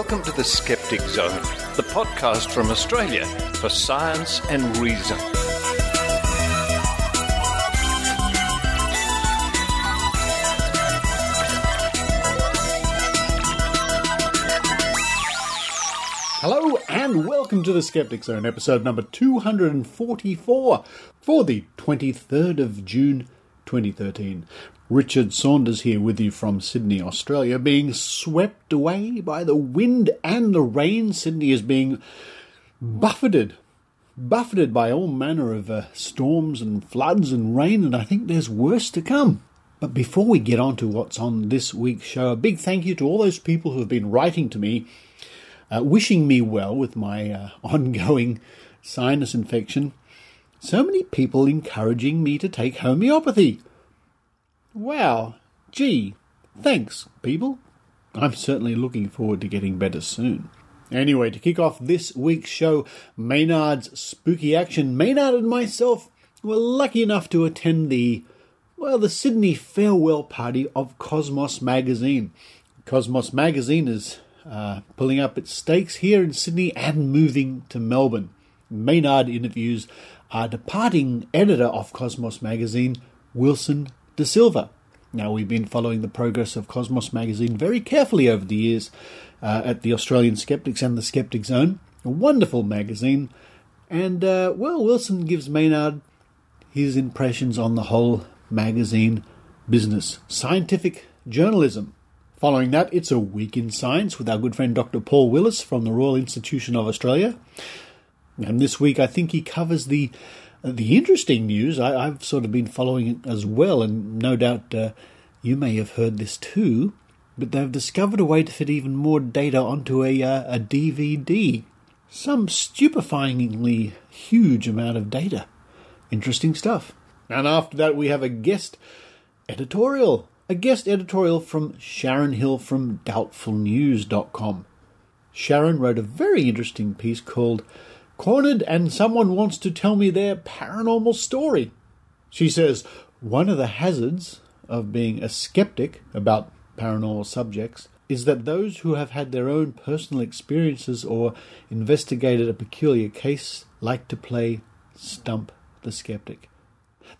Welcome to the Skeptic Zone, the podcast from Australia for science and reason. Hello and welcome to the Skeptic Zone, episode number 244 for the 23rd of June 2013. Richard Saunders here with you from Sydney, Australia, being swept away by the wind and the rain. Sydney is being buffeted by all manner of storms and floods and rain, and I think there's worse to come. But before we get on to what's on this week's show, a big thank you to all those people who have been writing to me, wishing me well with my ongoing sinus infection. So many people encouraging me to take homeopathy. Wow. Gee, thanks, people. I'm certainly looking forward to getting better soon. Anyway, to kick off this week's show, Maynard's Spooky Action. Maynard and myself were lucky enough to attend the Sydney farewell party of Cosmos Magazine. Cosmos Magazine is pulling up its stakes here in Sydney and moving to Melbourne. Maynard interviews our departing editor of Cosmos Magazine, Wilson da Silva. Now, we've been following the progress of Cosmos Magazine very carefully over the years at the Australian Skeptics and the Skeptic Zone. A wonderful magazine. And, Wilson gives Maynard his impressions on the whole magazine business. Scientific journalism. Following that, it's a week in science with our good friend Dr. Paul Willis from the Royal Institution of Australia. And this week I think he covers the interesting news. I've sort of been following it as well, and no doubt you may have heard this too, but they've discovered a way to fit even more data onto a DVD. Some stupefyingly huge amount of data. Interesting stuff. And after that we have a guest editorial. A guest editorial from Sharon Hill from doubtfulnews.com. Sharon wrote a very interesting piece called Cornered and Someone Wants to Tell Me Their Paranormal Story. She says, one of the hazards of being a skeptic about paranormal subjects is that those who have had their own personal experiences or investigated a peculiar case like to play Stump the Skeptic.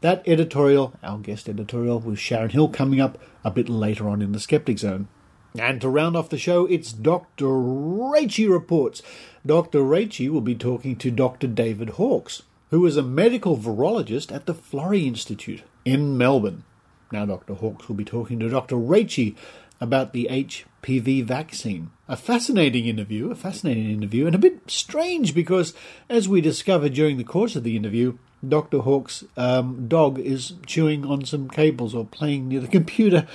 That editorial, our guest editorial, with Sharon Hill coming up a bit later on in the Skeptic Zone. And to round off the show, it's Dr. Rachie Reports. Dr. Rachie will be talking to Dr. David Hawkes, who is a medical virologist at the Florey Institute in Melbourne. Now, Dr. Hawkes will be talking to Dr. Rachie about the HPV vaccine. A fascinating interview, and a bit strange because, as we discovered during the course of the interview, Dr. Hawkes' dog is chewing on some cables or playing near the computer,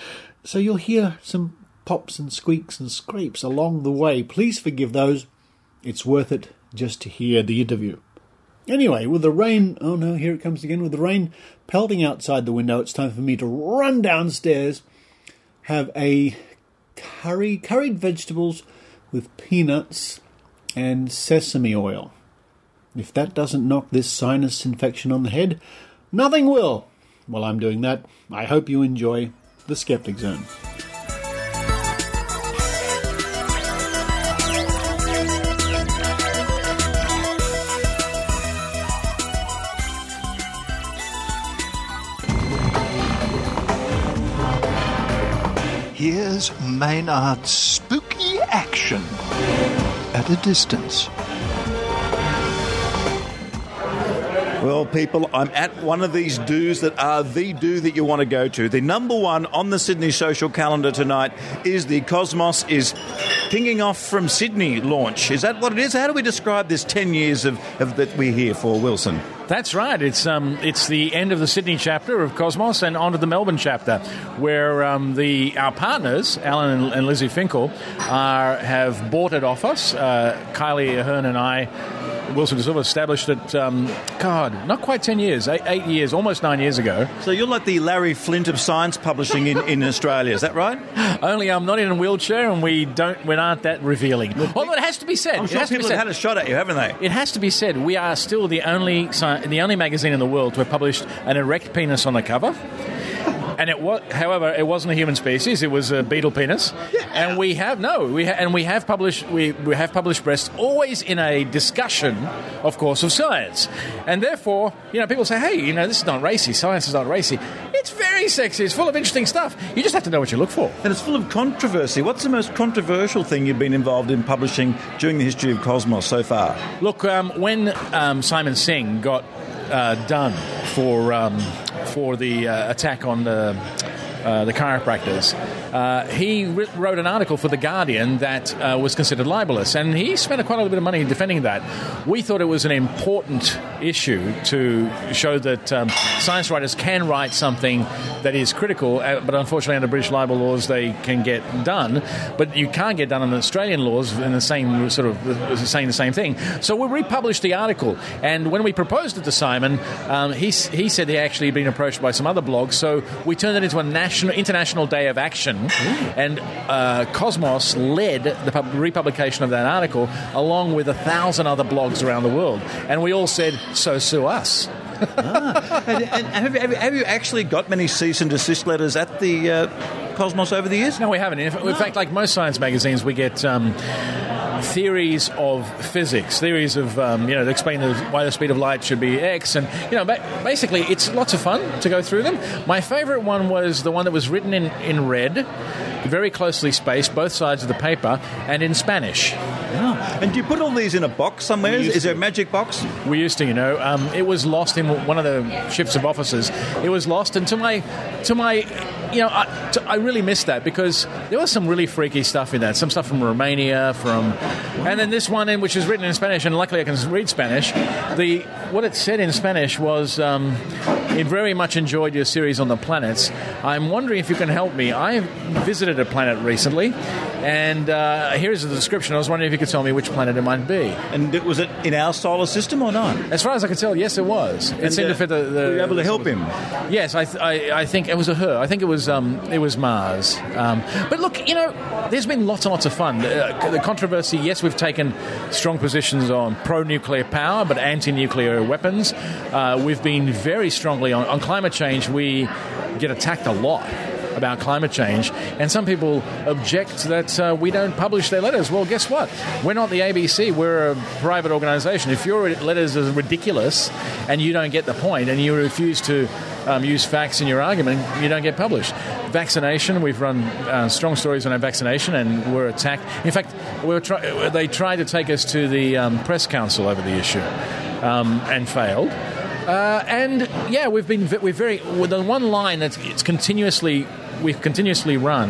so you'll hear some pops and squeaks and scrapes along the way. Please forgive those. It's worth it just to hear the interview. Anyway, with the rain, oh no, here it comes again, with the rain pelting outside the window, it's time for me to run downstairs, have a curried vegetables with peanuts and sesame oil. If that doesn't knock this sinus infection on the head, nothing will. While I'm doing that, I hope you enjoy the Skeptic Zone. Here's Maynard's spooky action at a distance. Well, people, I'm at one of these do's that are the do that you want to go to. The number one on the Sydney social calendar tonight is the Cosmos is pinging off from Sydney launch. Is that what it is? How do we describe this 10 years of that we're here for, Wilson? That's right. It's the end of the Sydney chapter of Cosmos and onto the Melbourne chapter, where our partners, Alan and Lizzie Finkel, have bought it off us. Kylie Ahern and I, Wilson da Silva, established it, not quite 10 years, 8 years, almost 9 years ago. So you're like the Larry Flint of science publishing in Australia, is that right? Only I'm not in a wheelchair and we aren't that revealing. Although it has to be said. I'm sure people have had a shot at you, haven't they? It has to be said. We are still the only magazine in the world to have published an erect penis on the cover. And however, it wasn't a human species; it was a beetle penis. And we have published breasts, always in a discussion, of course, of science. And therefore, people say, "Hey, this is not racy. Science is not racy." It's very sexy. It's full of interesting stuff. You just have to know what you look for. And it's full of controversy. What's the most controversial thing you've been involved in publishing during the history of Cosmos so far? Look, when Simon Singh got done for the attack on the chiropractors, he wrote an article for The Guardian that was considered libelous, and he spent quite a little bit of money defending that. We thought it was an important issue to show that science writers can write something that is critical, but unfortunately under British libel laws they can get done, but you can't get done under Australian laws in the same sort of saying the same thing. So we republished the article, and when we proposed it to Simon, he said he actually had been approached by some other blogs, so we turned it into a international day of action. And Cosmos led the republication of that article along with 1,000 other blogs around the world. And we all said, so sue us. And have you actually got many cease and desist letters at the Cosmos over the years? No, we haven't. In fact, like most science magazines, we get theories of physics, theories of, to explain why the speed of light should be X. And, basically, it's lots of fun to go through them. My favourite one was the one that was written in red, very closely spaced, both sides of the paper, and in Spanish. Yeah. And do you put all these in a box somewhere? Is there a magic box? We used to, it was lost in one of the ships of officers. It was lost, and to my I really missed that because there was some really freaky stuff in that. Some stuff from Romania, and then this one which is written in Spanish, and luckily I can read Spanish. What it said in Spanish was, it very much enjoyed your series on the planets. I'm wondering if you can help me. I visited a planet recently, and here's the description. I was wondering if you could tell me which planet it might be. And was it in our solar system or not? As far as I could tell, yes, it was. It seemed to fit the... Were you able to help him? Yes, I think it was a her. I think it was Mars. But look, there's been lots and lots of fun. The controversy, yes, we've taken strong positions on pro-nuclear power, but anti-nuclear weapons. We've been very strongly on climate change. We get attacked a lot about climate change, and some people object that we don't publish their letters. Well, guess what? We're not the ABC. We're a private organisation. If your letters are ridiculous and you don't get the point and you refuse to use facts in your argument, you don't get published. Vaccination, we've run strong stories on our vaccination, and we're attacked. In fact, they tried to take us to the press council over the issue and failed. The one line that we've continuously run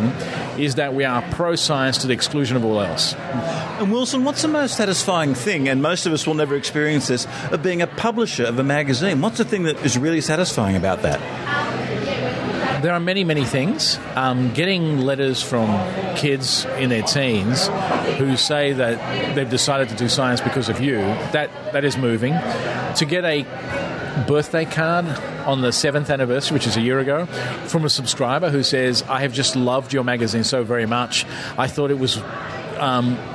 is that we are pro-science to the exclusion of all else. And Wilson, what's the most satisfying thing, and most of us will never experience this, of being a publisher of a magazine? What's the thing that is really satisfying about that? There are many, many things. Getting letters from kids in their teens who say that they've decided to do science because of you, that is moving. To get a birthday card on the 7th anniversary, which is a year ago, from a subscriber who says, I have just loved your magazine so very much. I thought it was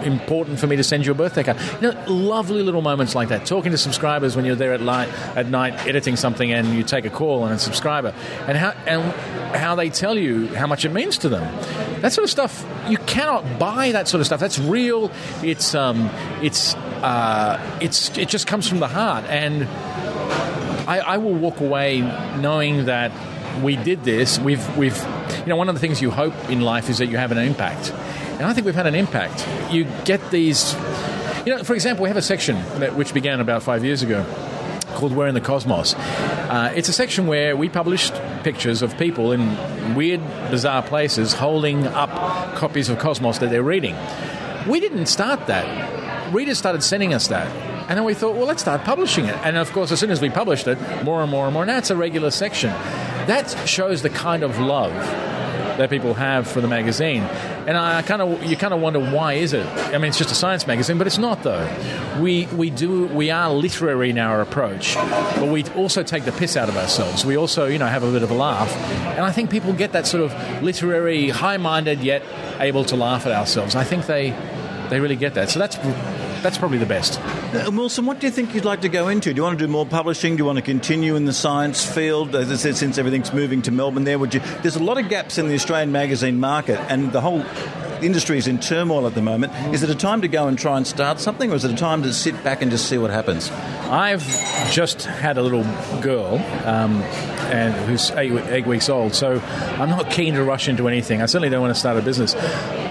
important for me to send you a birthday card. Lovely little moments like that. Talking to subscribers when you're there at night editing something and you take a call on a subscriber, and how they tell you how much it means to them. That sort of stuff, you cannot buy that sort of stuff. That's real. It just comes from the heart, and I will walk away knowing that we did this. We've one of the things you hope in life is that you have an impact. And I think we've had an impact. You get these... for example, we have a section which began about 5 years ago called We're in the Cosmos. It's a section where we published pictures of people in weird, bizarre places holding up copies of Cosmos that they're reading. We didn't start that. Readers started sending us that. And then we thought, well, let's start publishing it. And, of course, as soon as we published it, more and more and more, now it's a regular section. That shows the kind of love that people have for the magazine. And you kind of wonder, why is it? I mean, it's just a science magazine, but it's not, though. We are literary in our approach, but we also take the piss out of ourselves. We also, have a bit of a laugh. And I think people get that sort of literary, high-minded, yet able to laugh at ourselves. I think they really get that. So that's probably the best. Wilson, what do you think you'd like to go into? Do you want to do more publishing? Do you want to continue in the science field? As I said, since everything's moving to Melbourne there, there's a lot of gaps in the Australian magazine market, and the whole industry is in turmoil at the moment. Is it a time to go and try and start something, or is it a time to sit back and just see what happens? I've just had a little girl and who's 8 weeks old, so I'm not keen to rush into anything. I certainly don't want to start a business.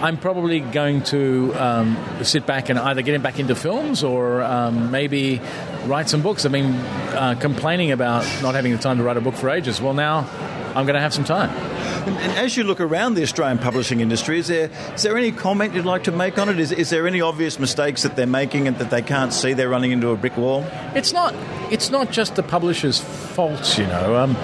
I'm probably going to sit back and either get back into films or maybe write some books. I've been complaining about not having the time to write a book for ages. Well, now I'm going to have some time. And as you look around the Australian publishing industry, is there any comment you'd like to make on it? Is there any obvious mistakes that they're making and that they can't see they're running into a brick wall? It's not just the publisher's fault, you know.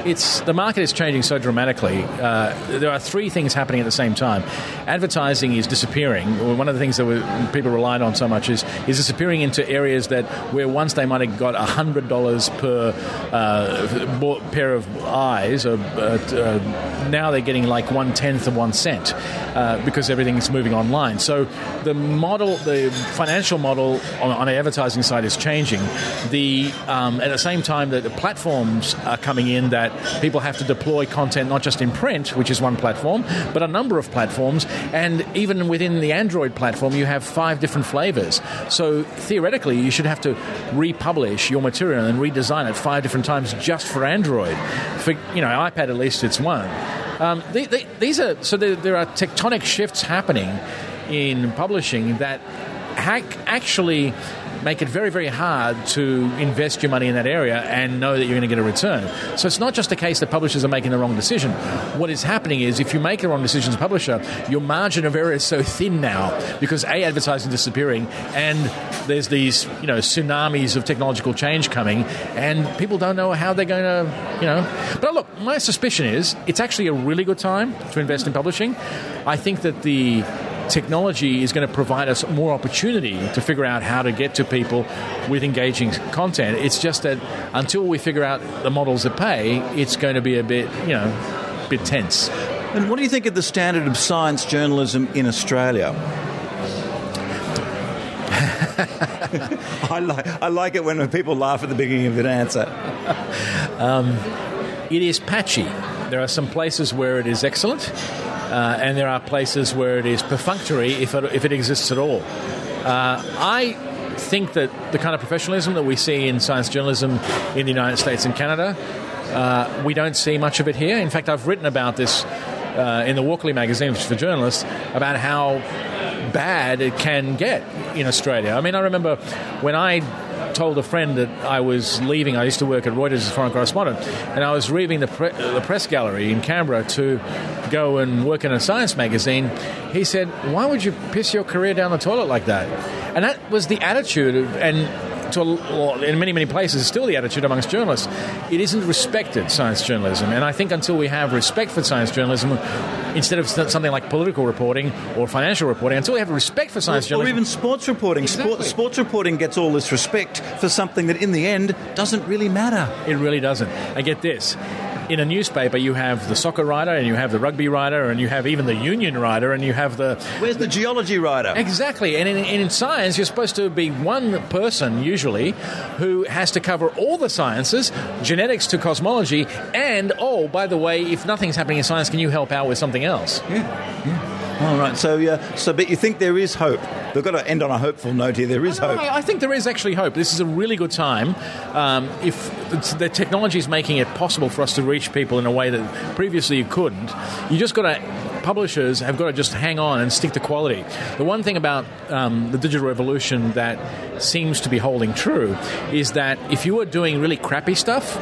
The market is changing so dramatically. There are three things happening at the same time. Advertising is disappearing. One of the things that people relied on so much is disappearing into areas where once they might have got $100 per pair of eyes. Now they're getting like 1/10 of 1 cent because everything is moving online. So the financial model on the advertising side is changing. At the same time that the platforms are coming in that people have to deploy content not just in print, which is one platform, but a number of platforms, and even within the Android platform you have 5 different flavors. So theoretically you should have to republish your material and redesign it 5 different times just for Android. For iPad at least it's one. There are tectonic shifts happening in publishing that actually make it very, very hard to invest your money in that area and know that you're going to get a return. So it's not just a case that publishers are making the wrong decision. What is happening is if you make the wrong decision as a publisher, your margin of error is so thin now because advertising is disappearing and there's these tsunamis of technological change coming and people don't know how they're going to, But look, my suspicion is it's actually a really good time to invest in publishing. I think that the technology is going to provide us more opportunity to figure out how to get to people with engaging content. It's just that until we figure out the models that pay, it's going to be a bit tense. And what do you think of the standard of science journalism in Australia? I like it when people laugh at the beginning of an answer. It is patchy. There are some places where it is excellent. And there are places where it is perfunctory if it exists at all. I think that the kind of professionalism that we see in science journalism in the United States and Canada, we don't see much of it here. In fact, I've written about this in the Walkley magazine, which is for journalists, about how bad it can get in Australia. I mean, I remember when I told a friend that I was leaving. I used to work at Reuters as a foreign correspondent, and I was leaving the press gallery in Canberra to go and work in a science magazine. He said, "Why would you piss your career down the toilet like that?" And that was the attitude, in many, many places, still the attitude amongst journalists. It isn't respected, science journalism, and I think until we have respect for science journalism, instead of something like political reporting or financial reporting, until we have respect for science journalism... Or even sports reporting. Exactly. Sports reporting gets all this respect for something that in the end doesn't really matter. It really doesn't. And get this. In a newspaper, you have the soccer writer, and you have the rugby writer, and you have even the union writer, and you have the... Where's the geology writer? Exactly. And in science, you're supposed to be one person, usually, who has to cover all the sciences, genetics to cosmology, and, oh, by the way, if nothing's happening in science, can you help out with something else? Yeah. All right. But you think there is hope? We've got to end on a hopeful note here. There is hope. I think there is actually hope. This is a really good time. If the technology is making it possible for us to reach people in a way that previously you couldn't, you just got to... Publishers have got to just hang on and stick to quality. The one thing about the digital revolution that seems to be holding true is that if you are doing really crappy stuff,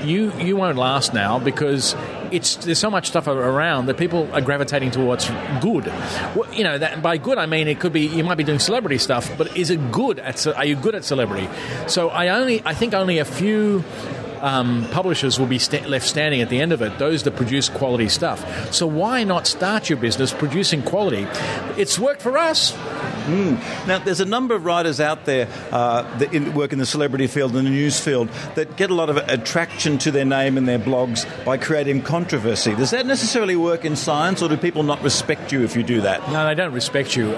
you won't last now because there's so much stuff around that people are gravitating towards good. Well, that by good I mean it could be you might be doing celebrity stuff, but is it good? Are you good at celebrity? So I think only a few publishers will be left standing at the end of it, those that produce quality stuff. So why not start your business producing quality? It's worked for us. Now, there's a number of writers out there that work in the celebrity field and the news field that get a lot of attraction to their name and their blogs by creating controversy. Does that necessarily work in science, or do people not respect you if you do that? No, they don't respect you.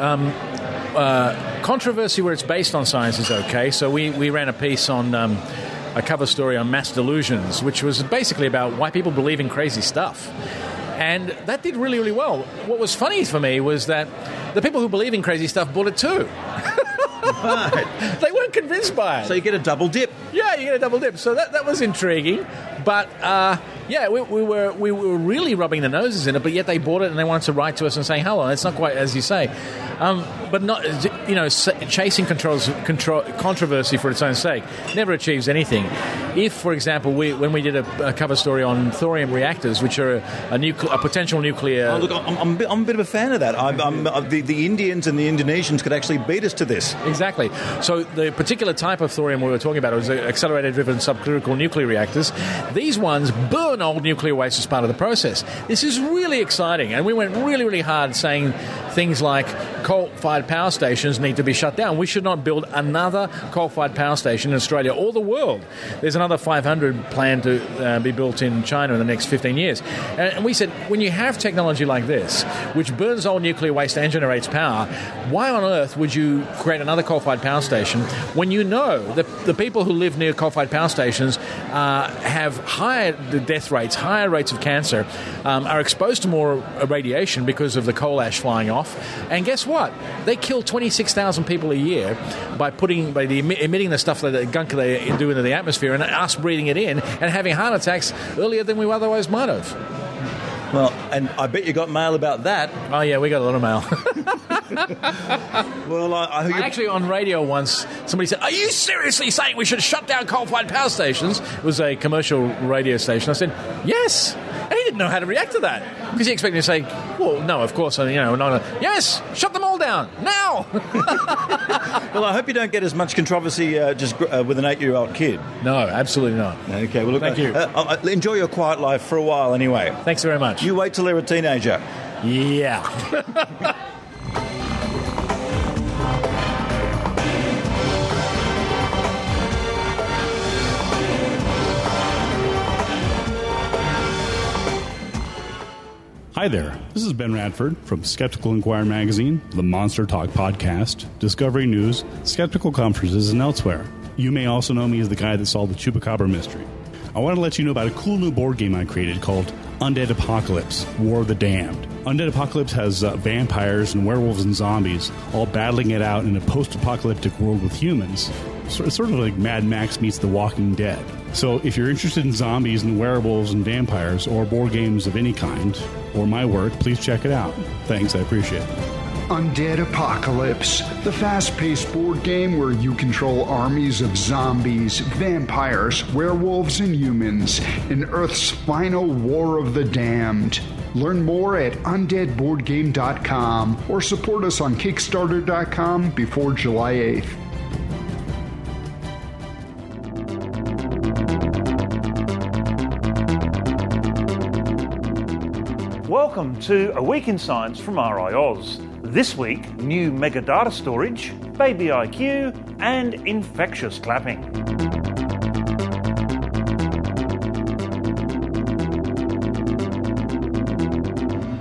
controversy where it's based on science is okay. So we ran a piece on a cover story on mass delusions, which was basically about why people believe in crazy stuff. And that did really, really well. What was funny for me was that the people who believe in crazy stuff bought it too. Right. They weren't convinced by it. So you get a double dip. Yeah, you get a double dip. So that was intriguing. But we were really rubbing their noses in it, but yet they bought it and they wanted to write to us and say, "Hello, it's not quite as you say." But not, chasing controversy for its own sake never achieves anything. If, for example, when we did a cover story on thorium reactors, which are a potential nuclear... Oh, look, I'm a bit of a fan of that. The Indians and the Indonesians could actually beat us to this. Exactly. So the particular type of thorium we were talking about was accelerator-driven subcritical nuclear reactors. These ones burn old nuclear waste as part of the process. This is really exciting, and we went really, really hard saying things like coal-fired power stations need to be shut down. We should not build another coal-fired power station in Australia or the world. There's another 500 planned to be built in China in the next 15 years. And we said, when you have technology like this, which burns old nuclear waste and generates power, why on earth would you create another coal-fired power station when you know that the people who live near coal-fired power stations have higher death rates, higher rates of cancer, are exposed to more radiation because of the coal ash flying off. And guess what? They kill 26,000 people a year by emitting the stuff, the gunk they do into the atmosphere, and us breathing it in and having heart attacks earlier than we otherwise might have. Well, and I bet you got mail about that. Oh, yeah, we got a lot of mail. Well, actually, on radio once, somebody said, "Are you seriously saying we should shut down coal-fired power stations?" It was a commercial radio station. I said, "Yes." And he didn't know how to react to that, because he expected me to say, "Well, no, of course, no, yes, shut them all down, now." Well, I hope you don't get as much controversy just with an 8-year-old kid. No, absolutely not. Okay, well, look, thank you. Enjoy your quiet life for a while anyway. Thanks very much. You wait till they're a teenager. Yeah. Hi there, this is Ben Radford from Skeptical Inquirer magazine, the Monster Talk podcast, Discovery News, Skeptical Conferences, and elsewhere. You may also know me as the guy that solved the Chupacabra mystery. I want to let you know about a cool new board game I created called Undead Apocalypse, War of the Damned. Undead Apocalypse has vampires and werewolves and zombies all battling it out in a post-apocalyptic world with humans. It's sort of like Mad Max meets The Walking Dead. So if you're interested in zombies and werewolves and vampires, or board games of any kind, or my work, please check it out. Thanks, I appreciate it. Undead Apocalypse, the fast-paced board game where you control armies of zombies, vampires, werewolves, and humans in Earth's final War of the Damned. Learn more at undeadboardgame.com or support us on Kickstarter.com before July 8th. Welcome to A Week in Science from RiAus. This week, new mega data storage, baby IQ, and infectious clapping.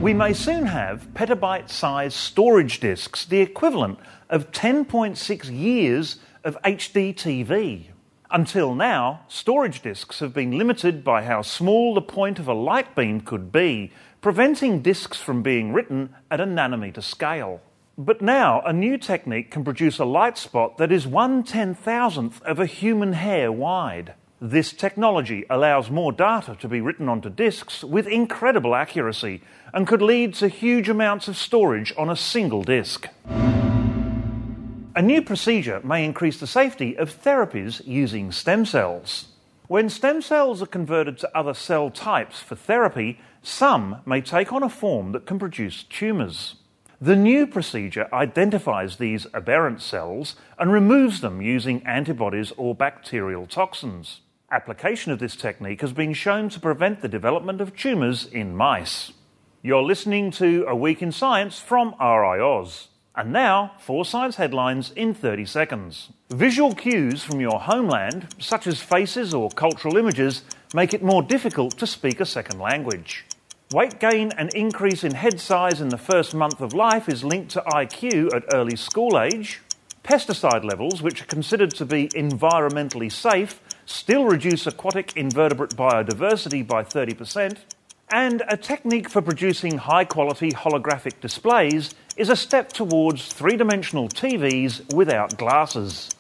We may soon have petabyte-sized storage disks, the equivalent of 10.6 years of HD TV. Until now, storage disks have been limited by how small the point of a light beam could be, preventing disks from being written at a nanometer scale. But now, a new technique can produce a light spot that is 1/10,000th of a human hair wide. This technology allows more data to be written onto disks with incredible accuracy and could lead to huge amounts of storage on a single disk. A new procedure may increase the safety of therapies using stem cells. When stem cells are converted to other cell types for therapy, some may take on a form that can produce tumours. The new procedure identifies these aberrant cells and removes them using antibodies or bacterial toxins. Application of this technique has been shown to prevent the development of tumours in mice. You're listening to A Week in Science from RiAus. And now, 4 science headlines in 30 seconds. Visual cues from your homeland, such as faces or cultural images, make it more difficult to speak a second language. Weight gain and increase in head size in the first month of life is linked to IQ at early school age. Pesticide levels, which are considered to be environmentally safe, still reduce aquatic invertebrate biodiversity by 30%. And a technique for producing high-quality holographic displays is a step towards three-dimensional TVs without glasses.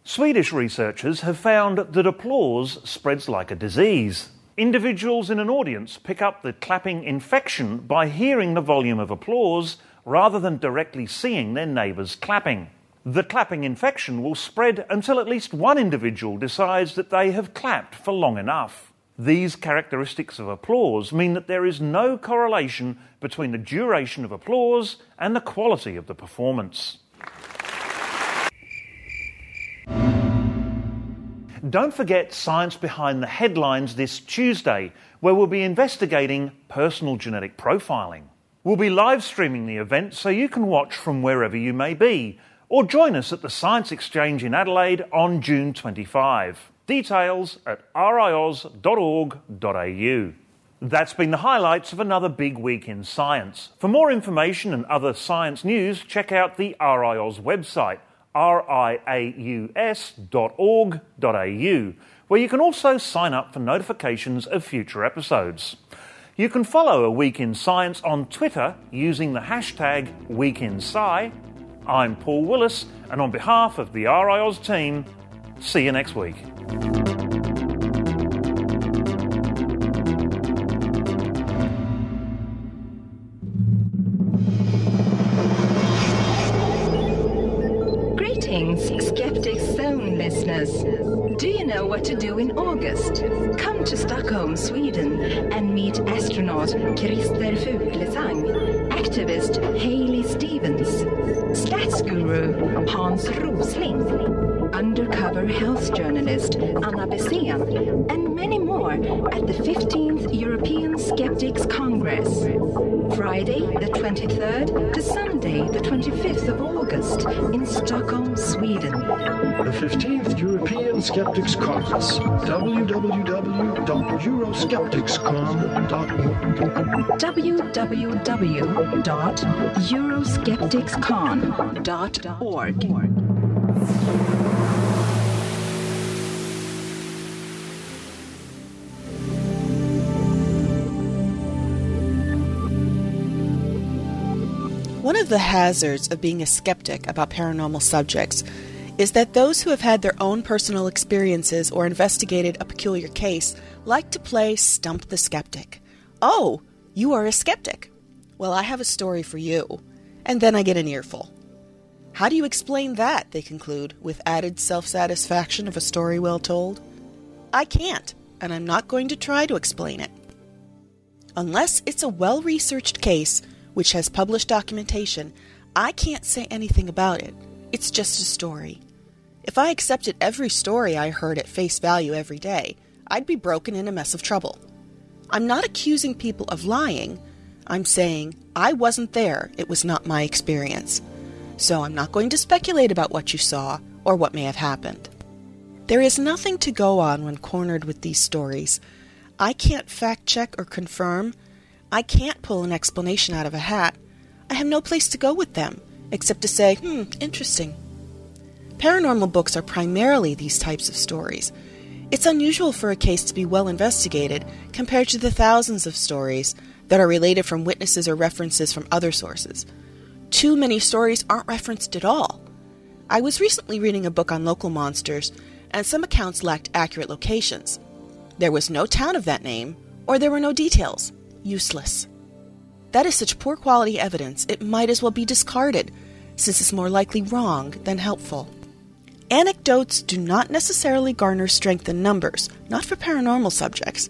Swedish researchers have found that applause spreads like a disease. Individuals in an audience pick up the clapping infection by hearing the volume of applause rather than directly seeing their neighbours clapping. The clapping infection will spread until at least one individual decides that they have clapped for long enough. These characteristics of applause mean that there is no correlation between the duration of applause and the quality of the performance. Don't forget Science Behind the Headlines this Tuesday, where we'll be investigating personal genetic profiling. We'll be live streaming the event so you can watch from wherever you may be, or join us at the Science Exchange in Adelaide on June 25. Details at riaus.org.au. That's been the highlights of another big week in science. For more information and other science news, check out the RiAus website, riaus.org.au, where you can also sign up for notifications of future episodes. You can follow A Week in Science on Twitter using the hashtag WeekInSci. I'm Paul Willis, and on behalf of the RiAus team, see you next week. Greetings, Skeptic Zone listeners. Do you know what to do in August? Come to Stockholm, Sweden, and meet astronaut Christer Fuglesang, activist Hailey Stevens, stats guru Hans Rosling, undercover health journalist Anna Bessén, and many more at the 15th European Skeptics Congress. Friday the 23rd to Sunday the 25th of August in Stockholm, Sweden. The 15th European Skeptics Congress. www.euroskepticscon.org www.euroskepticscon.org. One of the hazards of being a skeptic about paranormal subjects is that those who have had their own personal experiences or investigated a peculiar case like to play Stump the Skeptic. Oh, you are a skeptic. Well, I have a story for you. And then I get an earful. How do you explain that, they conclude, with added self-satisfaction of a story well told? I can't, and I'm not going to try to explain it. Unless it's a well-researched case which has published documentation, I can't say anything about it. It's just a story. If I accepted every story I heard at face value every day, I'd be broken in a mess of trouble. I'm not accusing people of lying. I'm saying I wasn't there. It was not my experience. So I'm not going to speculate about what you saw or what may have happened. There is nothing to go on when cornered with these stories. I can't fact-check or confirm. I can't pull an explanation out of a hat. I have no place to go with them, except to say, interesting. Paranormal books are primarily these types of stories. It's unusual for a case to be well investigated compared to the thousands of stories that are related from witnesses or references from other sources. Too many stories aren't referenced at all. I was recently reading a book on local monsters, and some accounts lacked accurate locations. There was no town of that name, or there were no details. Useless. That is such poor quality evidence, it might as well be discarded, since it's more likely wrong than helpful. Anecdotes do not necessarily garner strength in numbers, not for paranormal subjects.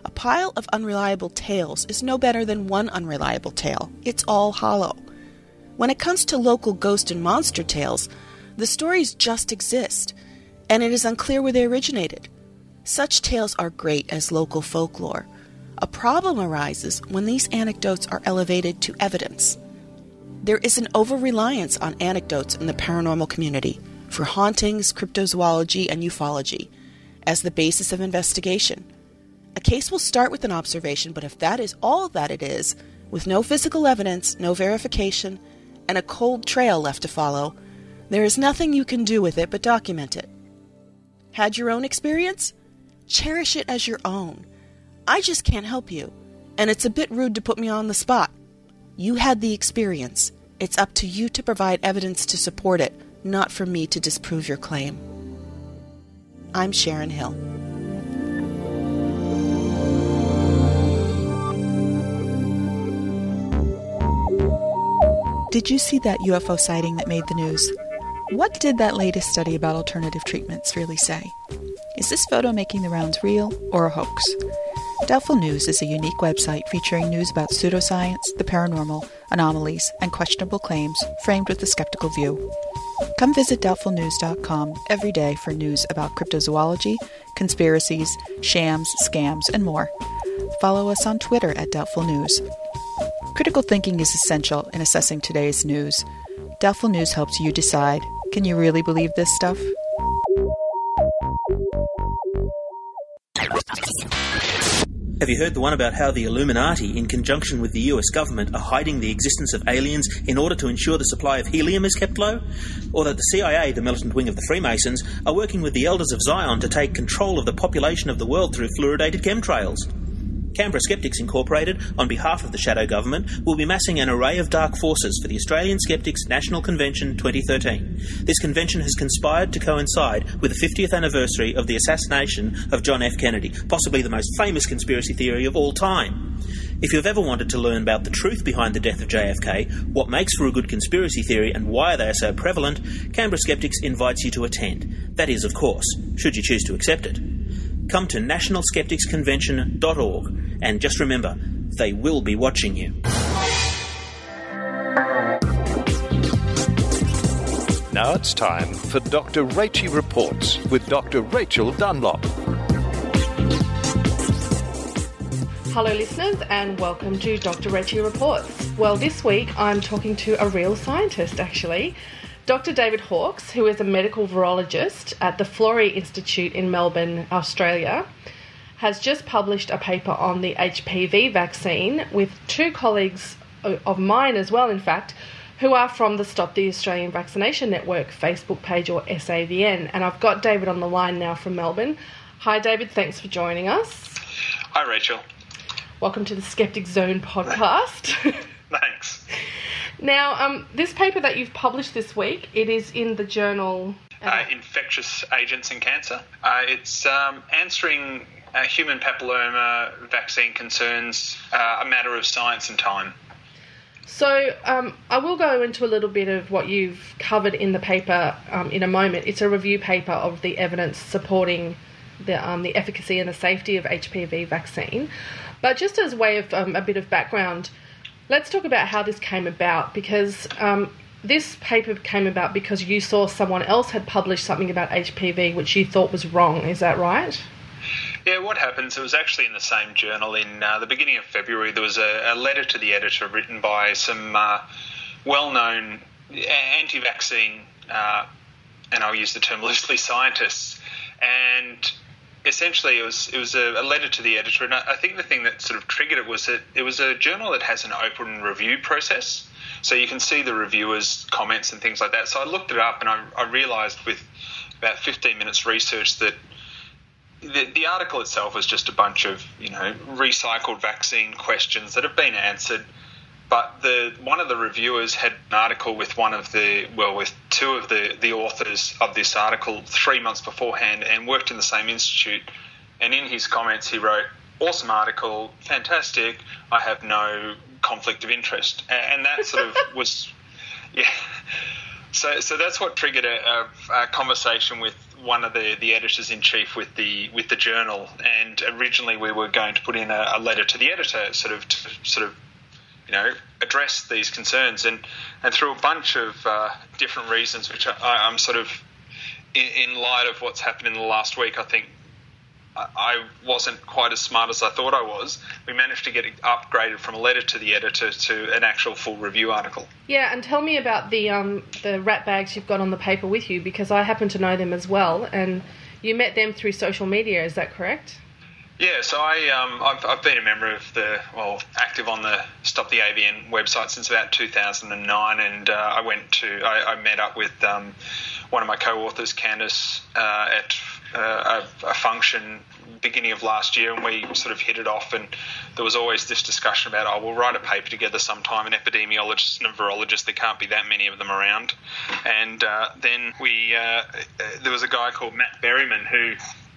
A pile of unreliable tales is no better than one unreliable tale. It's all hollow. When it comes to local ghost and monster tales, the stories just exist, and it is unclear where they originated. Such tales are great as local folklore. A problem arises when these anecdotes are elevated to evidence. There is an over-reliance on anecdotes in the paranormal community for hauntings, cryptozoology, and ufology as the basis of investigation. A case will start with an observation, but if that is all that it is, with no physical evidence, no verification, and a cold trail left to follow, there is nothing you can do with it but document it. Had your own experience? Cherish it as your own. I just can't help you, and it's a bit rude to put me on the spot. You had the experience. It's up to you to provide evidence to support it, not for me to disprove your claim. I'm Sharon Hill. Did you see that UFO sighting that made the news? What did that latest study about alternative treatments really say? Is this photo making the rounds real or a hoax? Doubtful News is a unique website featuring news about pseudoscience, the paranormal, anomalies, and questionable claims framed with a skeptical view. Come visit doubtfulnews.com every day for news about cryptozoology, conspiracies, shams, scams, and more. Follow us on Twitter at Doubtful News. Critical thinking is essential in assessing today's news. Doubtful News helps you decide, can you really believe this stuff? Have you heard the one about how the Illuminati, in conjunction with the US government, are hiding the existence of aliens in order to ensure the supply of helium is kept low? Or that the CIA, the militant wing of the Freemasons, are working with the Elders of Zion to take control of the population of the world through fluoridated chemtrails? Canberra Skeptics Incorporated, on behalf of the Shadow Government, will be massing an array of dark forces for the Australian Skeptics National Convention 2013. This convention has conspired to coincide with the 50th anniversary of the assassination of John F. Kennedy, possibly the most famous conspiracy theory of all time. If you've ever wanted to learn about the truth behind the death of JFK, what makes for a good conspiracy theory and why they are so prevalent, Canberra Skeptics invites you to attend. That is, of course, should you choose to accept it. Come to nationalskepticsconvention.org and just remember, they will be watching you. Now it's time for Dr. Rachie Reports with Dr. Rachel Dunlop. Hello listeners and welcome to Dr. Rachie Reports. Well, this week I'm talking to a real scientist actually. Dr. David Hawkes, who is a medical virologist at the Florey Institute in Melbourne, Australia, has just published a paper on the HPV vaccine with two colleagues of mine as well, in fact, who are from the Stop the Australian Vaccination Network Facebook page, or SAVN. And I've got David on the line now from Melbourne. Hi, David. Thanks for joining us. Hi, Rachel. Welcome to the Skeptic Zone podcast. Thanks. Now, this paper that you've published this week, it is in the journal... Infectious Agents and Cancer. It's answering human papilloma vaccine concerns, a matter of science and time. So I will go into a little bit of what you've covered in the paper in a moment. It's a review paper of the evidence supporting the efficacy and the safety of HPV vaccine. But just as way of a bit of background... Let's talk about how this came about, because this paper came about because you saw someone else had published something about HPV which you thought was wrong. Is that right? Yeah, what happens, it was actually in the same journal in the beginning of February. There was a letter to the editor written by some well-known anti-vaccine, and I'll use the term loosely, scientists, and... Essentially, it was a letter to the editor, and I think the thing that sort of triggered it was that it was a journal that has an open review process, so you can see the reviewers' comments and things like that. So I looked it up, and I realised with about 15 minutes research that the article itself was just a bunch of recycled vaccine questions that have been answered. But one of the reviewers had an article with with two of the authors of this article 3 months beforehand and worked in the same institute. And in his comments, he wrote, "Awesome article, fantastic, I have no conflict of interest." And that sort of was, yeah. So that's what triggered a conversation with one of the editors-in-chief with the journal. And originally we were going to put in a letter to the editor to address these concerns, and through a bunch of different reasons, which I'm sort of, in light of what's happened in the last week, I think I wasn't quite as smart as I thought I was. We managed to get it upgraded from a letter to the editor to an actual full review article. Yeah, and tell me about the rat bags you've got on the paper with you, because I happen to know them as well, and you met them through social media, is that correct? Yeah, so I've been a member of active on the Stop the AVN website since about 2009, and I met up with one of my co-authors, Candice, at a function beginning of last year, and we sort of hit it off, and there was always this discussion about, we'll write a paper together sometime, an epidemiologist and a virologist, there can't be that many of them around. And then there was a guy called Matt Berryman who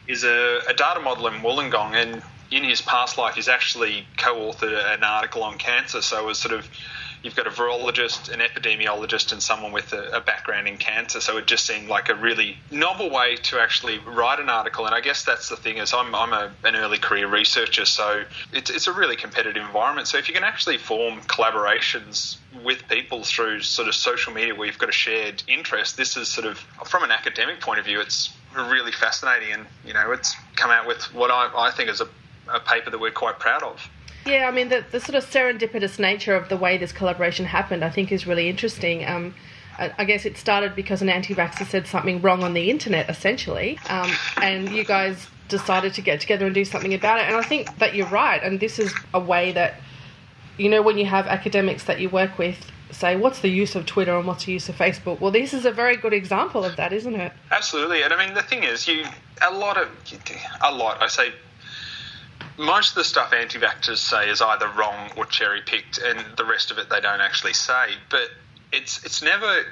is a data modeler in Wollongong, and in his past life he's actually co-authored an article on cancer, so it was sort of, you've got a virologist, an epidemiologist, and someone with a background in cancer. So it just seemed like a really novel way to actually write an article. And I guess that's the thing, is I'm an early career researcher, so it's a really competitive environment. So if you can actually form collaborations with people through sort of social media where you've got a shared interest, this is sort of, from an academic point of view, it's really fascinating. And, it's come out with what I think is a paper that we're quite proud of. Yeah, I mean, the sort of serendipitous nature of the way this collaboration happened, I think, is really interesting. I guess it started because an anti-vaxxer said something wrong on the internet, essentially, and you guys decided to get together and do something about it. And I think that you're right, and this is a way that, when you have academics that you work with say, what's the use of Twitter and what's the use of Facebook? Well, this is a very good example of that, isn't it? Absolutely. And I mean, the thing is, most of the stuff anti-vaxxers say is either wrong or cherry-picked, and the rest of it they don't actually say. But it's never...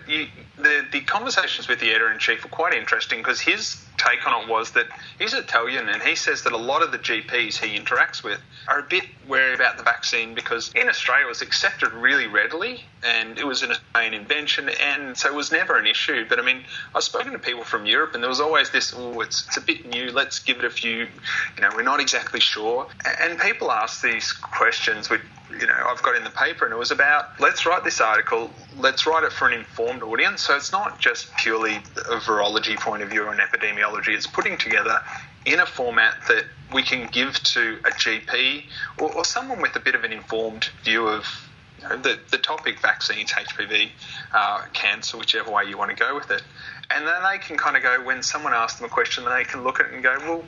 The conversations with the editor-in-chief were quite interesting, because his take on it was that he's Italian, and he says that a lot of the GPs he interacts with are a bit wary about the vaccine, because in Australia it was accepted really readily, and it was an Australian invention, and so it was never an issue. But I mean, I've spoken to people from Europe, and there was always this, it's a bit new, let's give it a few, we're not exactly sure. And people ask these questions, which, I've got in the paper, and it was about, let's write this article, let's write it for an informed audience. So it's not just purely a virology point of view or an epidemiology, it's putting together in a format that we can give to a GP or someone with a bit of an informed view of the topic, vaccines, HPV, cancer, whichever way you want to go with it. And then they can kind of go, when someone asks them a question, they can look at it and go, well,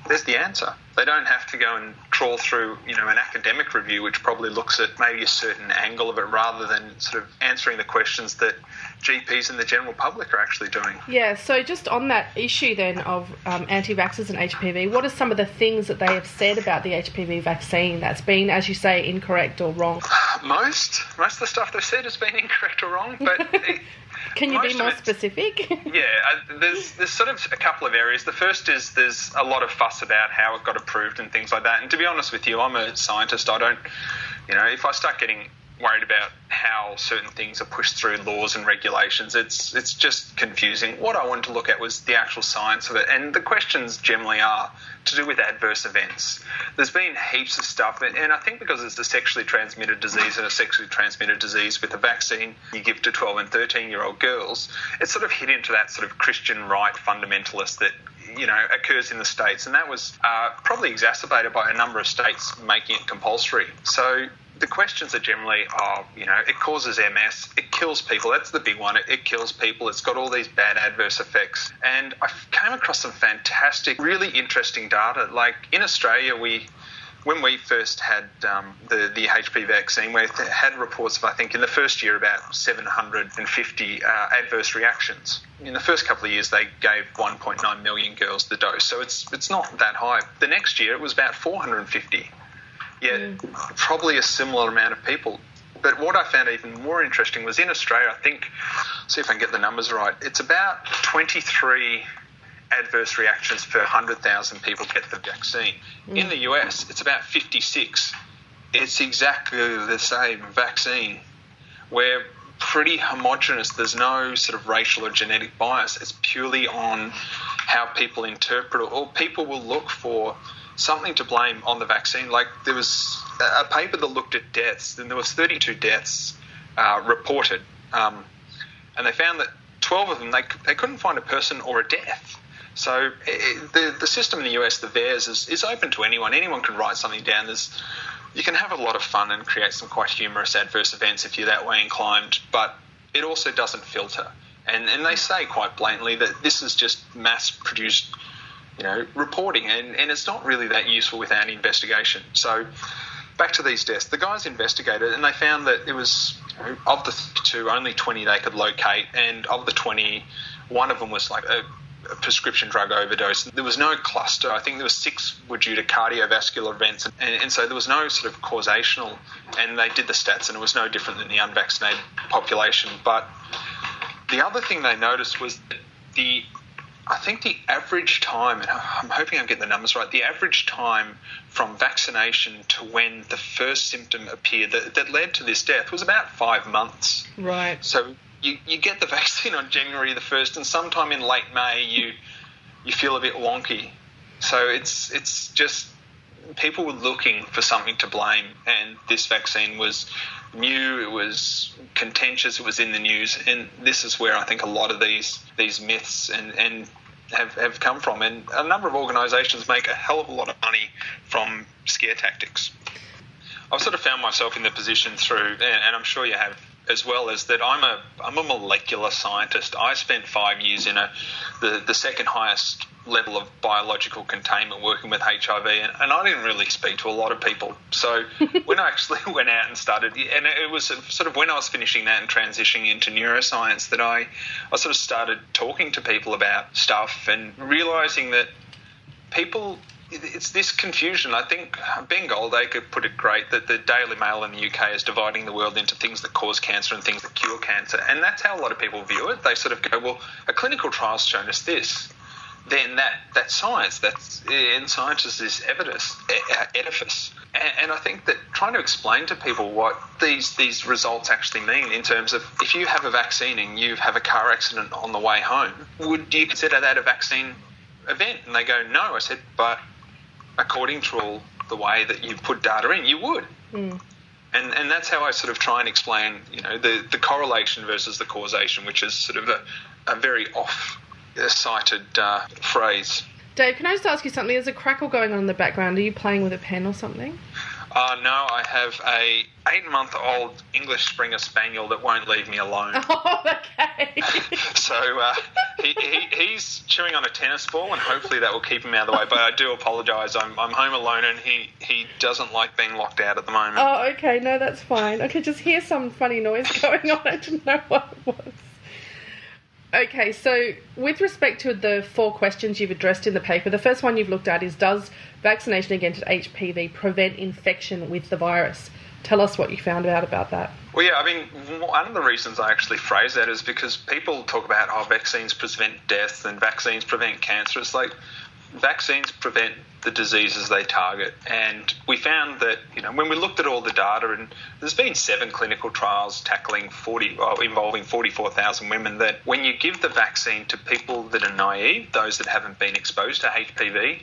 there's the answer. They don't have to go and trawl through, an academic review which probably looks at maybe a certain angle of it, rather than sort of answering the questions that GPs and the general public are actually doing. Yeah, so just on that issue then of anti-vaxxers and HPV, what are some of the things that they have said about the HPV vaccine that's been, as you say, incorrect or wrong? Most of the stuff they've said has been incorrect or wrong, but... Can you be more specific? Yeah, there's sort of a couple of areas. The first is there's a lot of fuss about how it got approved and things like that. And to be honest with you, I'm a scientist. I don't, if I start getting worried about how certain things are pushed through laws and regulations, it's just confusing. What I wanted to look at was the actual science of it, and the questions generally are to do with adverse events. There's been heaps of stuff, and I think because it's a sexually transmitted disease, and a sexually transmitted disease with a vaccine you give to 12 and 13-year-old girls, it's sort of hit into that sort of Christian right fundamentalist that occurs in the States, and that was probably exacerbated by a number of states making it compulsory. So the questions are generally, it causes MS, it kills people, that's the big one, it kills people, it's got all these bad adverse effects. And I came across some fantastic, really interesting data. Like in Australia, when we first had the HPV vaccine, we had reports of, I think, in the first year about 750 adverse reactions. In the first couple of years, they gave 1.9 million girls the dose, so it's not that high. The next year, it was about 450. Yet probably a similar amount of people. But what I found even more interesting was in Australia, I think, see if I can get the numbers right, it's about 23 adverse reactions per 100,000 people get the vaccine. In the US, it's about 56. It's exactly the same vaccine. We're pretty homogenous. There's no sort of racial or genetic bias. It's purely on how people interpret it, or people will look for something to blame on the vaccine. Like there was a paper that looked at deaths, and there was 32 deaths reported, and they found that 12 of them, they couldn't find a person or a death. So the system in the US, the VAERS, is open to anyone. Anyone can write something down. You can have a lot of fun and create some quite humorous adverse events if you're that way inclined, but it also doesn't filter. And they say quite blatantly that this is just mass-produced reporting, and it's not really that useful without investigation. So back to these deaths. The guys investigated, and they found that it was, of the 2, only 20 they could locate, and of the 20, one of them was like a prescription drug overdose. There was no cluster. I think there were 6 were due to cardiovascular events, and so there was no sort of causational, and they did the stats, and it was no different than the unvaccinated population. But the other thing they noticed was that I think the average time, and I'm hoping I'm getting the numbers right, the average time from vaccination to when the first symptom appeared that led to this death was about 5 months. Right. So you get the vaccine on January the 1st, and sometime in late May you feel a bit wonky. So it's just people were looking for something to blame, and this vaccine was new, it was contentious, it was in the news, and this is where I think a lot of these myths and have come from, and a number of organisations make a hell of a lot of money from scare tactics. I've sort of found myself in the position through, and I'm sure you have as well, as that I'm a molecular scientist. I spent 5 years in the second highest level of biological containment working with HIV, and I didn't really speak to a lot of people. So when I actually went out and started, and it was sort of when I was finishing that and transitioning into neuroscience that I sort of started talking to people about stuff and realising that people, it's this confusion. I think Ben Goldacre put it great, that the Daily Mail in the UK is dividing the world into things that cause cancer and things that cure cancer, and that's how a lot of people view it. They sort of go, well, a clinical trial's shown us this. Then that's science. And science is this edifice. And I think that trying to explain to people what these results actually mean in terms of, if you have a vaccine and you have a car accident on the way home, would you consider that a vaccine event? And they go, no. I said, but according to all the way that you put data in, you would. Mm. And that's how I sort of try and explain, the correlation versus the causation, which is sort of a very off-cited phrase. Dave, can I just ask you something? There's a crackle going on in the background. Are you playing with a pen or something? No, I have a 8-month-old English Springer Spaniel that won't leave me alone. Oh, okay. So he's chewing on a tennis ball, and hopefully that will keep him out of the way. But I do apologise. I'm home alone, and he doesn't like being locked out at the moment. Oh, okay. No, that's fine. I could just hear some funny noise going on. I didn't know what it was. Okay, so with respect to the 4 questions you've addressed in the paper, the first one you've looked at is, does vaccination against HPV prevent infection with the virus? Tell us what you found out about that. Well, yeah, I mean, one of the reasons I actually phrase that is because people talk about how vaccines prevent death and vaccines prevent cancer. It's like vaccines prevent the diseases they target. And we found that, when we looked at all the data, and there's been 7 clinical trials involving 44,000 women, that when you give the vaccine to people that are naive, those that haven't been exposed to HPV,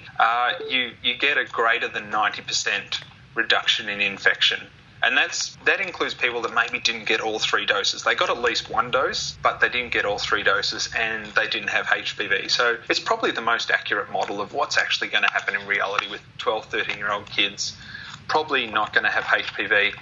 you get a greater than 90% reduction in infection. And that includes people that maybe didn't get all 3 doses. They got at least 1 dose, but they didn't get all 3 doses, and they didn't have HPV. So it's probably the most accurate model of what's actually going to happen in reality with 12, 13-year-old kids. Probably not going to have HPV.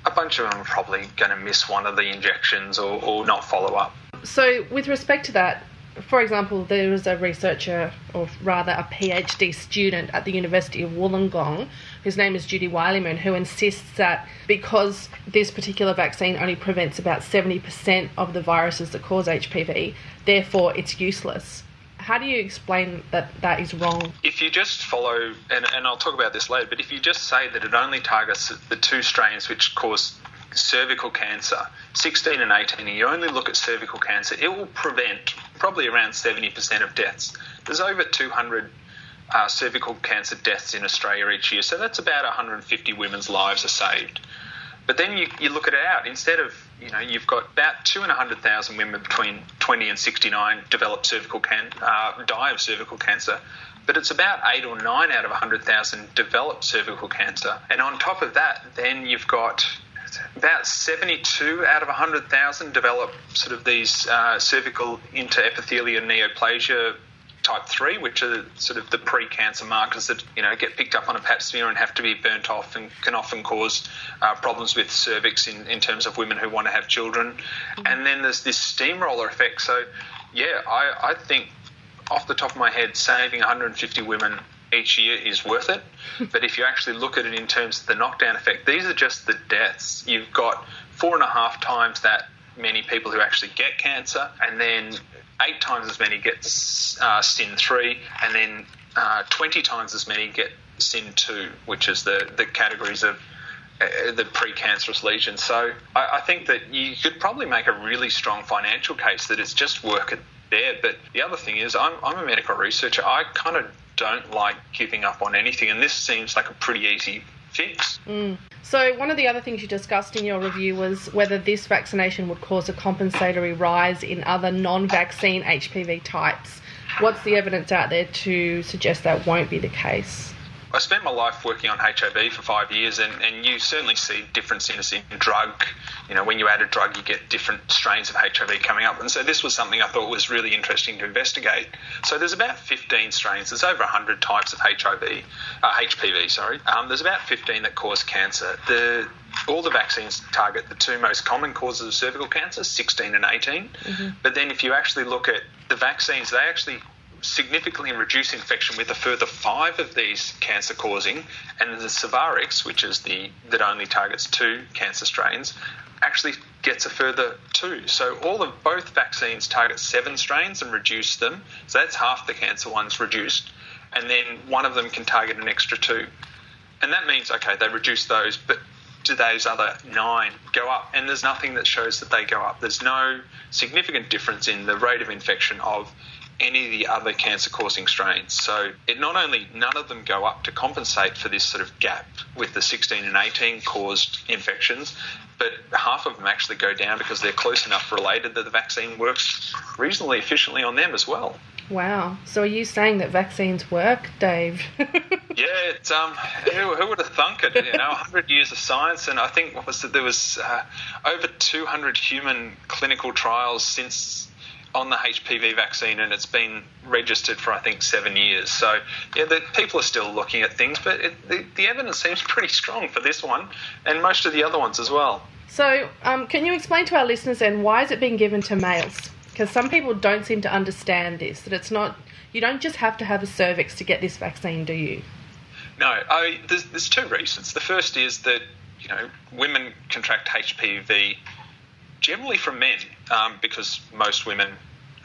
A bunch of them are probably going to miss one of the injections or not follow up. So with respect to that, for example, there was a researcher, or rather a PhD student at the University of Wollongong, whose name is Judy Wileman, who insists that because this particular vaccine only prevents about 70% of the viruses that cause HPV, therefore it's useless. How do you explain that is wrong? If you just follow, and I'll talk about this later, but if you just say that it only targets the 2 strains which cause cervical cancer, 16 and 18, and you only look at cervical cancer, it will prevent probably around 70% of deaths. There's over 200 cervical cancer deaths in Australia each year, so that's about 150 women's lives are saved. But then you look at it out. Instead of, you've got about 200,000 women between 20 and 69 die of cervical cancer, but it's about 8 or 9 out of 100,000 develop cervical cancer. And on top of that, then you've got about 72 out of 100,000 develop sort of these cervical interepithelial neoplasia type 3, which are sort of the pre-cancer markers that, get picked up on a pap smear and have to be burnt off and can often cause problems with cervix in terms of women who want to have children. And then there's this steamroller effect. So, yeah, I think off the top of my head, saving 150 women each year is worth it. But if you actually look at it in terms of the knockdown effect, these are just the deaths. You've got 4.5 times that many people who actually get cancer, and then 8 times as many get SIN3, and then 20 times as many get SIN2, which is the categories of the precancerous lesions. So I think that you could probably make a really strong financial case that it's just work there. But the other thing is, I'm a medical researcher. I kind of don't like giving up on anything, and this seems like a pretty easy fix. So one of the other things you discussed in your review was whether this vaccination would cause a compensatory rise in other non-vaccine HPV types. What's the evidence out there to suggest that won't be the case? I spent my life working on HIV for 5 years, and you certainly see differences in drug. You know, when you add a drug, you get different strains of HIV coming up. And so this was something I thought was really interesting to investigate. So there's about 15 strains. There's over 100 types of HPV. There's about 15 that cause cancer. All the vaccines target the 2 most common causes of cervical cancer, 16 and 18. But then if you actually look at the vaccines, they actually significantly reduce infection with a further 5 of these cancer-causing, and the Civarix, which is that only targets 2 cancer strains, actually gets a further 2. So both vaccines target 7 strains and reduce them. So that's half the cancer ones reduced, and then one of them can target an extra 2. And that means, okay, they reduce those, but do those other 9 go up? And there's nothing that shows that they go up. There's no significant difference in the rate of infection of any of the other cancer-causing strains. So none of them go up to compensate for this sort of gap with the 16 and 18 caused infections, but half of them actually go down because they're close enough related that the vaccine works reasonably efficiently on them as well. Wow. So are you saying that vaccines work, Dave? Yeah, it's who would have thunk it? 100 years of science, and I think there was over 200 human clinical trials since on the HPV vaccine, and it's been registered for, I think, 7 years. So, yeah, people are still looking at things, but the evidence seems pretty strong for this one and most of the other ones as well. So, can you explain to our listeners then, why is it being given to males? Because some people don't seem to understand this, that it's not, you don't just have to have a cervix to get this vaccine, do you? No, there's 2 reasons. The first is that, women contract HPV generally from men, because most women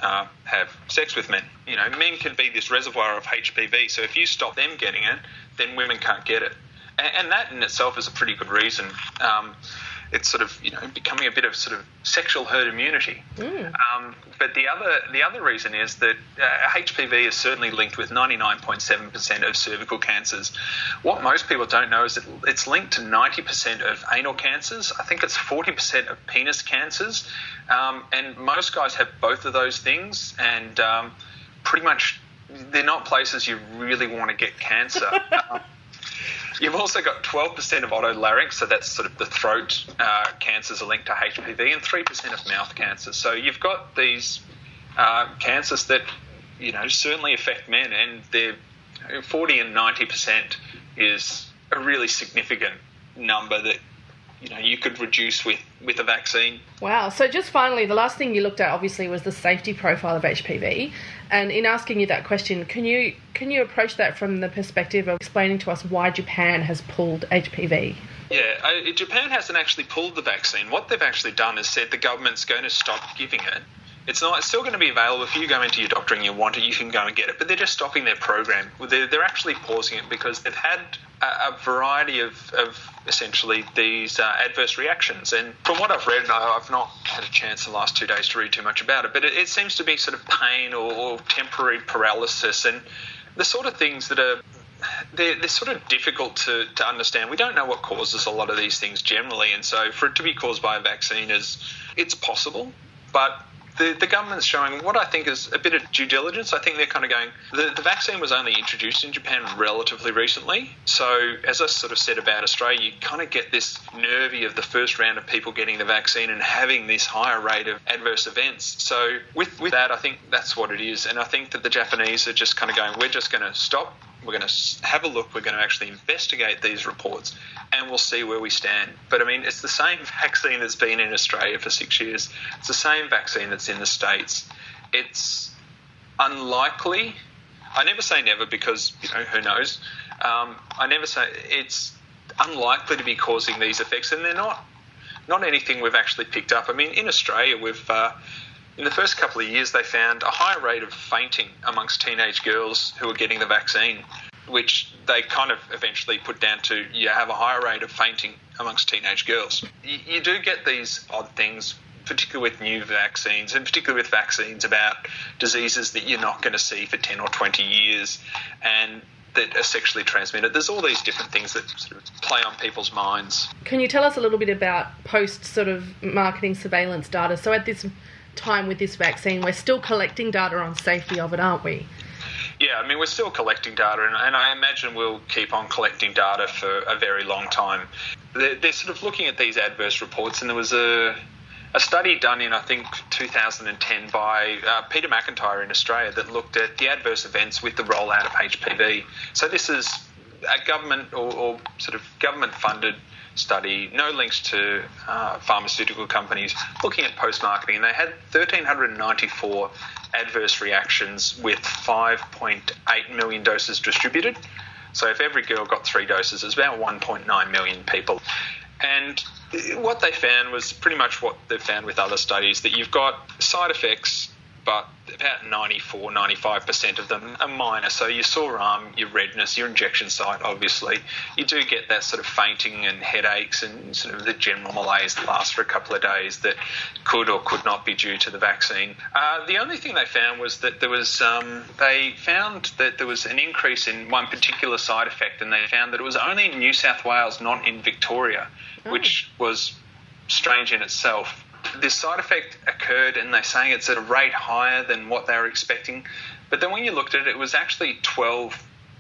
have sex with men. Men can be this reservoir of HPV, so if you stop them getting it, then women can't get it. And that in itself is a pretty good reason. It's sort of, becoming a bit of sort of sexual herd immunity. But the other reason is that HPV is certainly linked with 99.7% of cervical cancers. What most people don't know is that it's linked to 90% of anal cancers. I think it's 40% of penis cancers. And most guys have both of those things, and pretty much they're not places you really want to get cancer. You've also got 12% of otolaryngx, so that's sort of the throat cancers are linked to HPV, and 3% of mouth cancers. So you've got these cancers that, certainly affect men, and they're 40 and 90% is a really significant number that, you could reduce with a vaccine. Wow. So just finally, the last thing you looked at obviously was the safety profile of HPV. And in asking you that question, can you approach that from the perspective of explaining to us why Japan has pulled HPV? Yeah, Japan hasn't actually pulled the vaccine. What they've actually done is said the government's going to stop giving it. It's still going to be available. If you go into your doctor and you want it, you can go and get it. But they're just stopping their program. They're actually pausing it because they've had a variety of essentially these adverse reactions. And from what I've read, and I've not had a chance the last 2 days to read too much about it, but it seems to be sort of pain or temporary paralysis and the sort of things that are they're sort of difficult to understand. We don't know what causes a lot of these things generally, and so for it to be caused by a vaccine it's possible, but the government's showing what I think is a bit of due diligence. I think they're kind of going, the vaccine was only introduced in Japan relatively recently. So as I sort of said about Australia, you kind of get this nervy of the first round of people getting the vaccine and having this higher rate of adverse events. So with that, I think that's what it is. And I think that the Japanese are just kind of going, we're just going to stop. We're going to have a look. We're going to actually investigate these reports and we'll see where we stand. But, I mean, it's the same vaccine that's been in Australia for 6 years. It's the same vaccine that's in the States. It's unlikely. I never say never because, who knows. I never say it's unlikely to be causing these effects, and they're not anything we've actually picked up. I mean, in Australia, we've in the first couple of years, they found a higher rate of fainting amongst teenage girls who are getting the vaccine, which they kind of eventually put down to you have a higher rate of fainting amongst teenage girls. You do get these odd things, particularly with new vaccines, and particularly with vaccines about diseases that you're not going to see for 10 or 20 years and that are sexually transmitted. There's all these different things that sort of play on people's minds. Can you tell us a little bit about post sort of marketing surveillance data? So at this time with this vaccine, we're still collecting data on safety of it, aren't we? Yeah, I mean, we're still collecting data, and I imagine we'll keep on collecting data for a very long time. They're sort of looking at these adverse reports, and there was a study done in, I think, 2010 by Peter McIntyre in Australia that looked at the adverse events with the rollout of HPV. So this is a government or sort of government-funded study, no links to pharmaceutical companies, looking at post-marketing, and they had 1,394 adverse reactions with 5.8 million doses distributed. So if every girl got 3 doses, it's about 1.9 million people. And what they found was pretty much what they've found with other studies, that you've got side effects, but about 95% of them are minor. So your sore arm, your redness, your injection site, obviously. You do get that sort of fainting and headaches and sort of the general malaise that lasts for a couple of days that could or could not be due to the vaccine. The only thing they found was that there was an increase in one particular side effect, and they found that it was only in New South Wales, not in Victoria, which was strange in itself. This side effect occurred, and they're saying it's at a rate higher than what they were expecting. But then when you looked at it, it was actually 12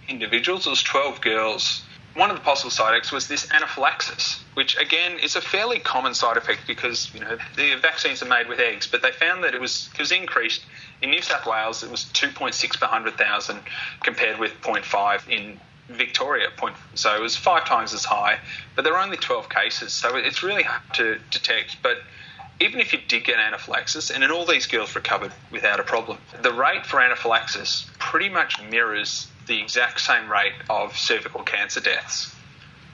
individuals. It was 12 girls. One of the possible side effects was this anaphylaxis, which, again, is a fairly common side effect because, the vaccines are made with eggs. But they found that it was increased. In New South Wales, it was 2.6 per 100,000 compared with 0.5 in Victoria. So it was 5 times as high. But there were only 12 cases. So it's really hard to detect. But even if you did get anaphylaxis, and then all these girls recovered without a problem, the rate for anaphylaxis pretty much mirrors the exact same rate of cervical cancer deaths.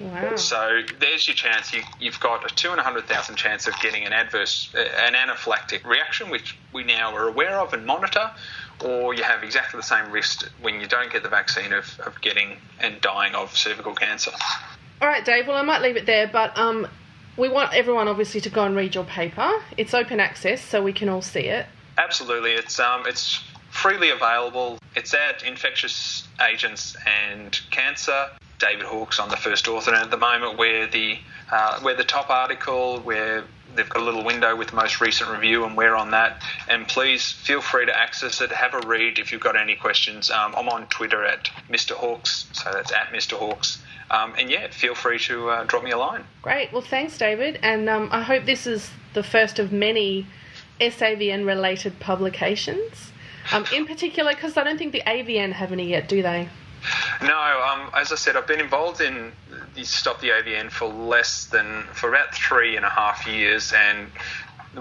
Wow. So there's your chance. You've got a 2 in 100,000 chance of getting an anaphylactic reaction, which we now are aware of and monitor, or you have exactly the same risk when you don't get the vaccine of getting and dying of cervical cancer. All right, Dave, well, I might leave it there, but we want everyone, obviously, to go and read your paper. It's open access, so we can all see it. Absolutely. It's freely available. It's at Infectious Agents and Cancer. David Hawkes on the first author, and at the moment we're the top article, where they've got a little window with the most recent review, and we're on that. And please feel free to access it, have a read if you've got any questions. I'm on Twitter at Mr. Hawkes, so that's at Mr. Hawkes. And yeah, feel free to drop me a line. Great. Well, thanks, David. And I hope this is the first of many SAVN-related publications. In particular, because I don't think the AVN have any yet, do they? No. As I said, I've been involved in Stop the AVN for about 3.5 years, and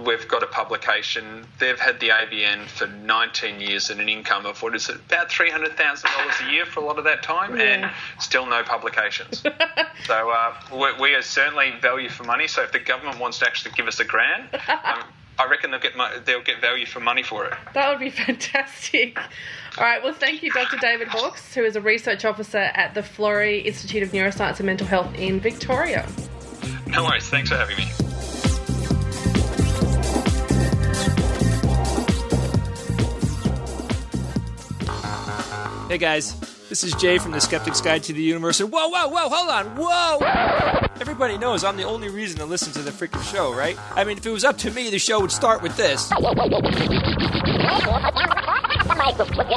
we've got a publication. They've had the AVN for 19 years and an income of, about $300,000 a year for a lot of that time, and still no publications. So we are certainly value for money. So if the government wants to actually give us a grant, I reckon they'll get value for money for it. That would be fantastic. All right, well, thank you, Dr. David Hawkes, who is a research officer at the Florey Institute of Neuroscience and Mental Health in Victoria. No worries. Thanks for having me. Hey guys, this is Jay from the Skeptic's Guide to the Universe. And whoa, hold on, whoa! Everybody knows I'm the only reason to listen to the freaking show, right? I mean, if it was up to me, the show would start with this.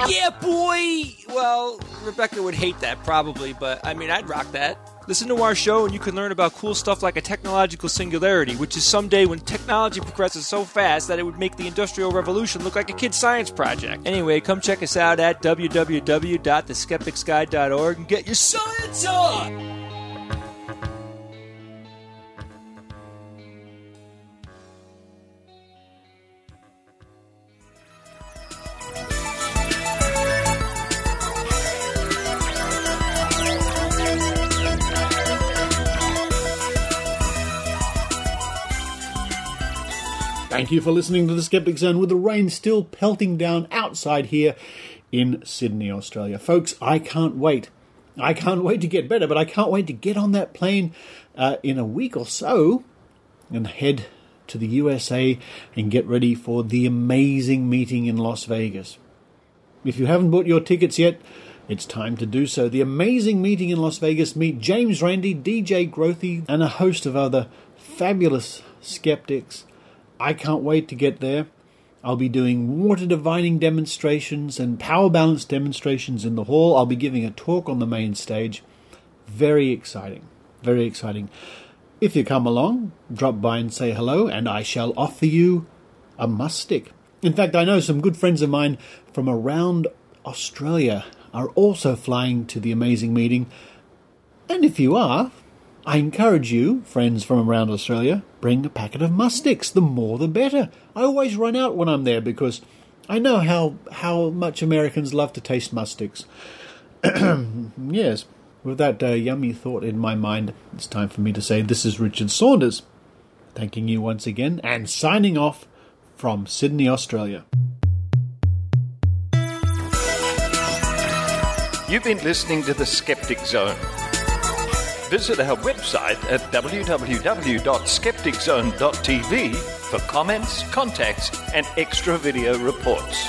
Yeah, boy! Well, Rebecca would hate that probably, but I mean, I'd rock that. Listen to our show and you can learn about cool stuff like a technological singularity, which is someday when technology progresses so fast that it would make the Industrial Revolution look like a kid's science project. Anyway, come check us out at www.theskepticsguide.org and get your science on! Thank you for listening to the Skeptic Zone with the rain still pelting down outside here in Sydney, Australia. Folks, I can't wait. I can't wait to get better, but I can't wait to get on that plane in a week or so and head to the USA and get ready for the amazing meeting in Las Vegas. If you haven't bought your tickets yet, it's time to do so. The amazing meeting in Las Vegas. Meet James Randi, DJ Grothy, and a host of other fabulous skeptics. I can't wait to get there. I'll be doing water divining demonstrations and power balance demonstrations in the hall. I'll be giving a talk on the main stage. Very exciting. Very exciting. If you come along, drop by and say hello, and I shall offer you a must stick. In fact, I know some good friends of mine from around Australia are also flying to the amazing meeting. And if you are, I encourage you, friends from around Australia, bring a packet of must sticks. The more the better. I always run out when I'm there because I know how much Americans love to taste must sticks. Yes, with that yummy thought in my mind, it's time for me to say this is Richard Saunders, thanking you once again and signing off from Sydney, Australia. You've been listening to the Skeptic Zone. Visit our website at www.skepticzone.tv for comments, contacts, and extra video reports.